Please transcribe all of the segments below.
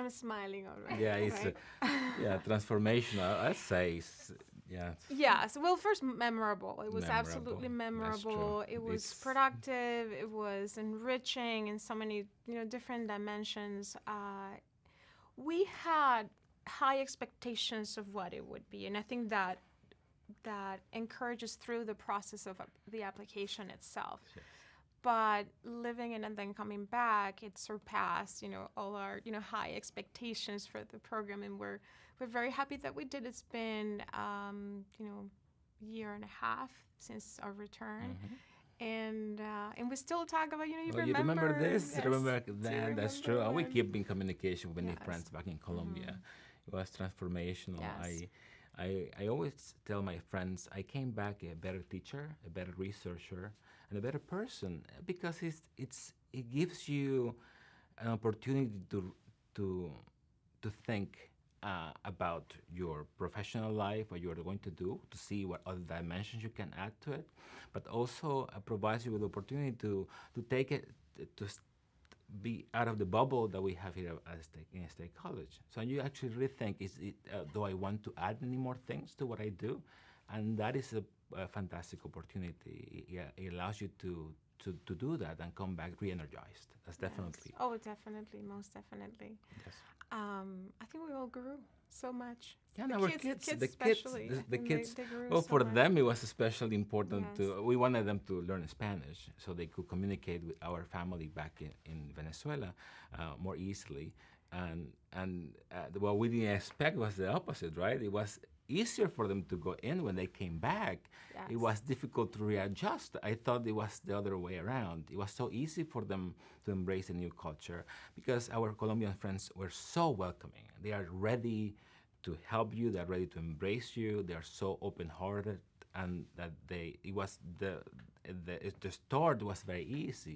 I'm smiling already. Yeah, it's right? transformational. I'd say, yeah, it's Yes. Well, first, memorable. It was memorable. absolutely That's true. memorable. It was It's productive. It was enriching in so many, different dimensions. We had high expectations of what it would be, and I think that encourages through the process of the application itself. yes. But living in and then coming back, it surpassed, all our, high expectations for the program, and we're very happy that we did. It's been, year and a half since our return, Mhm. and we still talk about, you Oh, you remember this? yes, Remember do you that? That's remember true. And we when? keep in communication with many Yes. friends back in Colombia. Mhm. It was transformational. Yes. I always tell my friends I came back a better teacher, a better researcher, and a better person because it gives you an opportunity to to think about your professional life, what you're going to do, to see what other dimensions you can add to it, but also provides you with the opportunity to take it to be out of the bubble that we have here at State College. So you actually really think, do I want to add any more things to what I do? And that is a fantastic opportunity. It allows you to do that and come back re-energized. That's Yes. definitely, Oh, definitely, most definitely. yes. I think we all grew so much. Yeah, The and our kids the kids, especially. the I think kids. they grew Well, so for much. them, it was especially important Yes. to. We wanted them to learn Spanish so they could communicate with our family back in Venezuela more easily. And what we didn't expect was the opposite, right? It was easier for them to go in when they came back. It Yes. was difficult to readjust. I thought it was the other way around. It was so easy for them to embrace a new culture because our Colombian friends were so welcoming. They are ready to help you. They're ready to embrace you. They are so open-hearted, and that it was the start was very easy.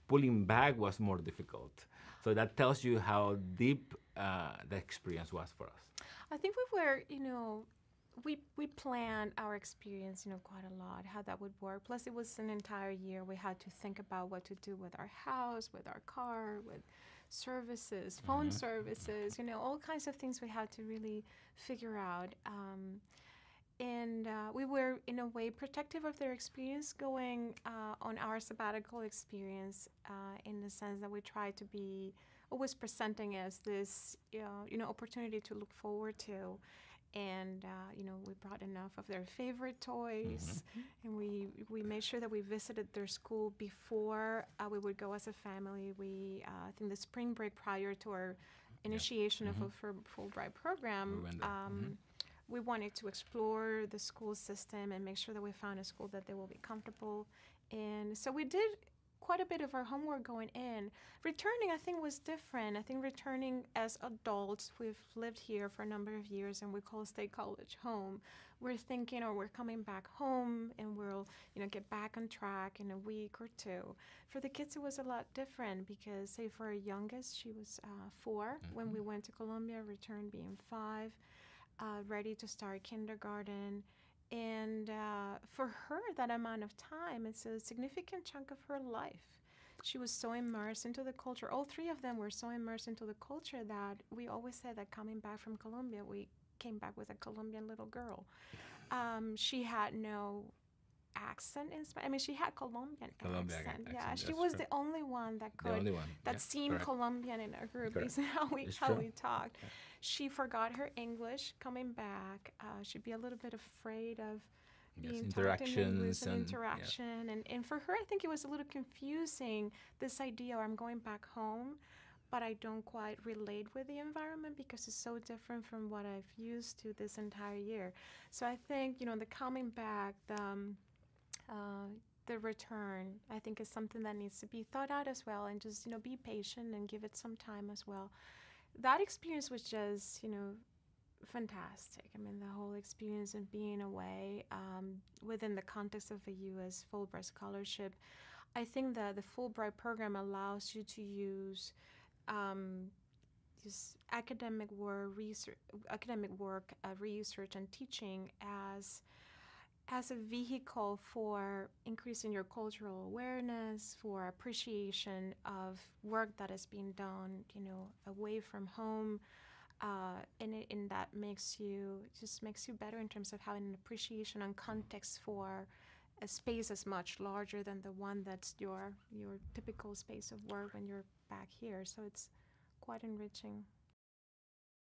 Pulling back was more difficult. So that tells you how deep the experience was for us. I think we were, we planned our experience, quite a lot, how that would work. Plus, it was an entire year. We had to think about what to do with our house, with our car, with services, phone services, all kinds of things we had to really figure out. And we were, in a way, protective of their experience going on our sabbatical experience, in the sense that we tried to be always presenting as this, opportunity to look forward to. And, we brought enough of their favorite toys, and we made sure that we visited their school before we would go as a family. I think the spring break prior to our initiation of a Fulbright program, We went there. we wanted to explore the school system and make sure that we found a school that they will be comfortable in. So we did quite a bit of our homework going in. Returning, I think, was different. I think returning as adults, we've lived here for a number of years and we call State College home. We're thinking, or we're coming back home and we'll, get back on track in a week or two. For the kids, it was a lot different because, say, for our youngest, she was 4 when we went to Colombia, returned being 5. Ready to start kindergarten. And for her, that amount of time, it's a significant chunk of her life. She was so immersed into the culture. All 3 of them were so immersed into the culture that we always said that coming back from Colombia, we came back with a Colombian little girl. She had no accent in Spanish. I mean, she had Colombian accent. Yeah, accent, she that's was true. the only one that The could only one. that Yeah, seemed correct. Colombian in our group. Correct. Is how It's we true. talked. She forgot her English coming back. She'd be a little bit afraid of Yes, being taught in English interactions and and interaction. And for her, I think it was a little confusing, this idea, I'm going back home, but I don't quite relate with the environment because it's so different from what I've used to this entire year. So I think, the coming back, the return, I think, is something that needs to be thought out as well, and just, be patient and give it some time as well. That experience was just, fantastic. I mean, the whole experience of being away within the context of a U.S. Fulbright scholarship. I think that the Fulbright program allows you to use this academic work, research, and teaching as as a vehicle for increasing your cultural awareness, for appreciation of work that is being done, away from home. And that makes you better in terms of having an appreciation and context for a space as much larger than the one that's your typical space of work when you're back here. So it's quite enriching.